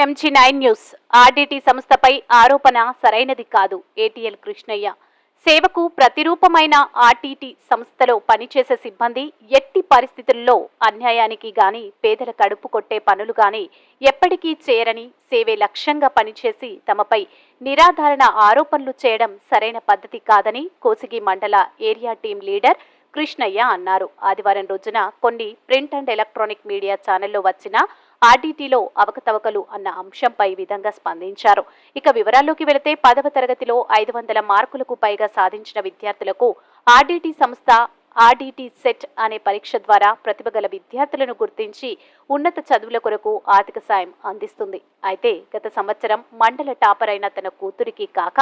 MG9 news. RDT సంస్థపై ఆరోపణ సరైనది కాదు. ఏటీఎల్ కృష్ణయ్య. సేవకు ప్రతిరూపమైన ఆర్టీటీ సంస్థలో పనిచేసే సిబ్బంది ఎట్టి పరిస్థితుల్లో అన్యాయానికి గాని, పేదల కడుపు కొట్టే పనులు గాని ఎప్పటికీ చేయరని, సేవే లక్ష్యంగా పనిచేసి తమపై నిరాధారణ ఆరోపణలు చేయడం సరైన పద్ధతి కాదని కోసిగి మండల ఏరియా టీం లీడర్ కృష్ణయ్య అన్నారు. ఆదివారం రోజున కొన్ని ప్రింట్ అండ్ ఎలక్ట్రానిక్ మీడియా ఛానల్లో వచ్చిన ఆర్డీటీలో అవకతవకలు అన్న అంశంపై విధంగా స్పందించారు. ఇక వివరాల్లోకి వెళితే 10వ తరగతిలో 500 మార్కులకు పైగా సాధించిన విద్యార్థులకు ఆర్డీటీ సంస్థ ఆర్డీటీ సెట్ అనే పరీక్ష ద్వారా ప్రతిభ గల విద్యార్థులను గుర్తించి ఉన్నత చదువుల కొరకు ఆర్థిక సాయం అందిస్తుంది. అయితే గత సంవత్సరం మండల టాపర్ అయిన తన కూతురికి కాక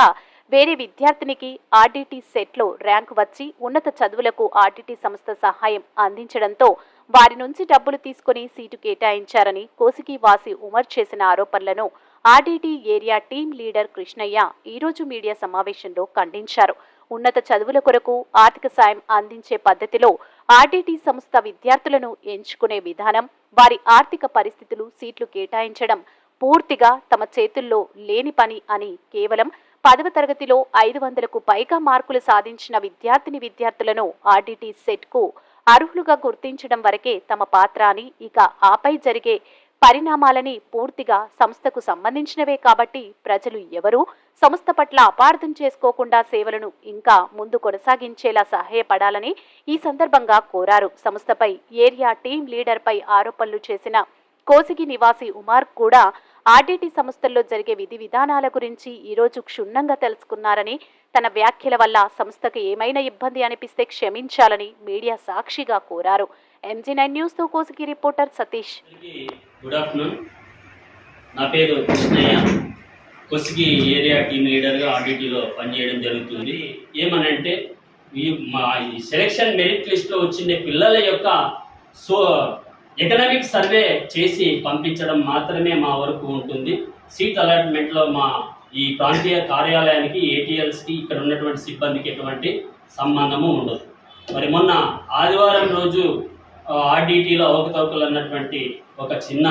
వేరే విద్యార్థినికి ఆర్డీటీ సెట్లో ర్యాంకు వచ్చి ఉన్నత చదువులకు ఆర్డీటీ సంస్థ సహాయం అందించడంతో వారి నుంచి డబ్బులు తీసుకుని సీటు కేటాయించారని కోసిగి వాసి ఉమర్ చేసిన ఆరోపణలను RDT area team leader Krishnaiah ఈరోజు మీడియా సమావేశంలో ఖండించారు. ఉన్నత చదువుల కొరకు ఆర్థిక సాయం అందించే పద్ధతిలో ఆర్డీటీ సంస్థ విద్యార్థులను ఎంచుకునే విధానం, వారి ఆర్థిక పరిస్థితులు, సీట్లు కేటాయించడం పూర్తిగా తమ చేతుల్లో లేని పని అని కేవలం 10వ తరగతిలో 500కు పైగా మార్కులు సాధించిన విద్యార్థులను ఆర్డీటీ సెట్కు అర్హులుగా గుర్తించడం వరకే తమ పాత్ర అని, ఇక ఆపై జరిగే పరిణామాలని పూర్తిగా సంస్థకు సంబంధించినవే కాబట్టి ప్రజలు ఎవరూ సంస్థ పట్ల అపార్థం చేసుకోకుండా సేవలను ఇంకా ముందు కొనసాగించేలా సహాయపడాలని ఈ సందర్భంగా కోరారు. సంస్థపై ఏరియా టీం లీడర్పై ఆరోపణలు చేసిన కోసిగి నివాసి ఉమార్ కూడా ఆర్డీటీ సంస్థల్లో జరిగే విధి విధానాల గురించి ఈరోజు క్షుణ్ణంగా తెలుసుకున్నారని, తన వ్యాఖ్యల వల్ల సంస్థకు ఏమైనా ఇబ్బంది అనిపిస్తే క్షమించాలని మీడియా సాక్షిగా కోరారు. MG9 న్యూస్ తో Kosigi reporter Satish. Good afternoon. నా పేరు కృష్ణయ్య. కోసిగి ఏరియా టీమ్ లీడర్గా ఆర్డీటీలో పనిచేయడం జరుగుతుంది. ఏమనంటే మా సెలక్షన్ మెరిట్ లిస్ట్లో వచ్చిన పిల్లల యొక్క ఎకనామిక్ సర్వే చేసి పంపించడం మాత్రమే మా వరకు ఉంటుంది. సీట్ అలాట్మెంట్లో మా ఈ ప్రాంతీయ కార్యాలయానికి, ఏటీఎల్స్కి, ఇక్కడ ఉన్నటువంటి సిబ్బందికి ఎటువంటి సంబంధము ఉండదు. మరి మొన్న ఆదివారం రోజు ఆర్డీటీలో అవకతవకలు అన్నటువంటి ఒక చిన్న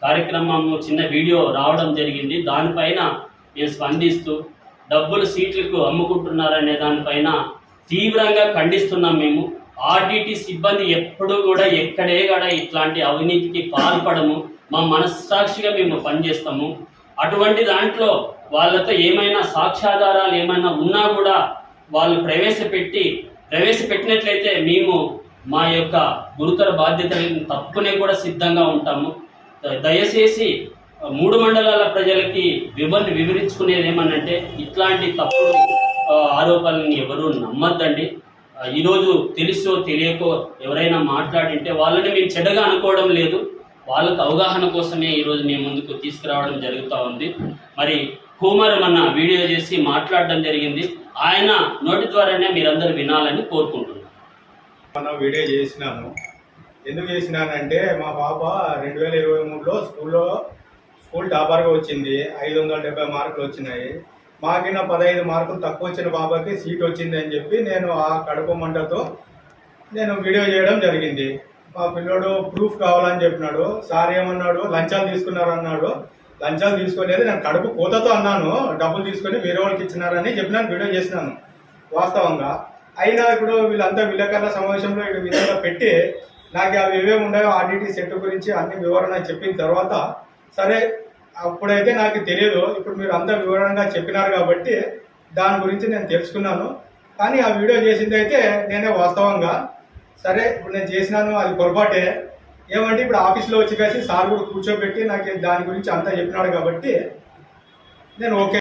కార్యక్రమము, చిన్న వీడియో రావడం జరిగింది. దానిపైన నేను స్పందిస్తూ డబ్బులు సీట్లకు అమ్ముకుంటున్నారనే దానిపైన తీవ్రంగా ఖండిస్తున్నాం. మేము ఆర్డీటీ సిబ్బంది ఎప్పుడూ కూడా ఎక్కడే కూడా ఇట్లాంటి అవినీతికి పాల్పడము, మా మనస్సాక్షిగా మేము పనిచేస్తాము. అటువంటి దాంట్లో వాళ్ళతో ఏమైనా సాక్ష్యాధారాలు ఏమైనా ఉన్నా కూడా వాళ్ళు ప్రవేశపెట్టినట్లయితే మేము మా యొక్క గురుతర బాధ్యతలను తప్పుకునే కూడా సిద్ధంగా ఉంటాము. దయచేసి 3 మండలాల ప్రజలకి వివరించుకునేది ఏమనంటే ఇట్లాంటి తప్పుడు ఆరోపణలను ఎవరూ నమ్మద్దండి. ఈరోజు తెలుసో తెలియకో ఎవరైనా మాట్లాడింటే వాళ్ళని మేము చెడ్డగా అనుకోవడం లేదు. వాళ్ళకు అవగాహన కోసమే ఈరోజు మేము ముందుకు తీసుకురావడం జరుగుతూ ఉంది. మరి హూమర్ మన వీడియో చేసి మాట్లాడడం జరిగింది. ఆయన నోటి ద్వారానే మీరందరూ వినాలని కోరుకుంటున్నాను. వీడియో చేసినాను. ఎందుకు చేసినానంటే మా పాప 2023లో స్కూల్ టాపర్గా వచ్చింది. 570 మార్కులు వచ్చినాయి. మాకిన 15 మార్కులు తక్కువ వచ్చిన పాపకి సీట్ వచ్చింది అని చెప్పి నేను ఆ కడుపు మంటతో నేను వీడియో చేయడం జరిగింది. మా పిల్లోడు ప్రూఫ్ కావాలని చెప్పినాడు. సార్ ఏమన్నాడు, లంచాలు తీసుకున్నారు అన్నాడు. లంచాలు తీసుకోలేదు, నేను కడుపు కోతతో అన్నాను. డబ్బులు తీసుకొని వేరే వాళ్ళకి ఇచ్చినారని చెప్పినాను, వీడియో చేసినాను వాస్తవంగా. అయినా ఇప్పుడు వీళ్ళంతా విలేకరుల సమావేశంలో ఇక్కడ విధంగా పెట్టి నాకు అవి ఏమేమి ఉన్నాయో ఆర్డీటీ సెట్ గురించి అన్ని వివరణ చెప్పిన తర్వాత సరే అప్పుడైతే నాకు తెలియదు. ఇప్పుడు మీరు అంతా వివరంగా చెప్పినారు కాబట్టి దాని గురించి నేను తెలుసుకున్నాను. కానీ ఆ వీడియో చేసింది అయితే నేనే వాస్తవంగా. సరే ఇప్పుడు నేను చేసినాను, అది పొరపాటే. ఏమంటే ఇప్పుడు ఆఫీస్లో వచ్చి కలిసి సార్ కూడా కూర్చోబెట్టి నాకు దాని గురించి అంతా చెప్పినాడు కాబట్టి నేను ఓకే.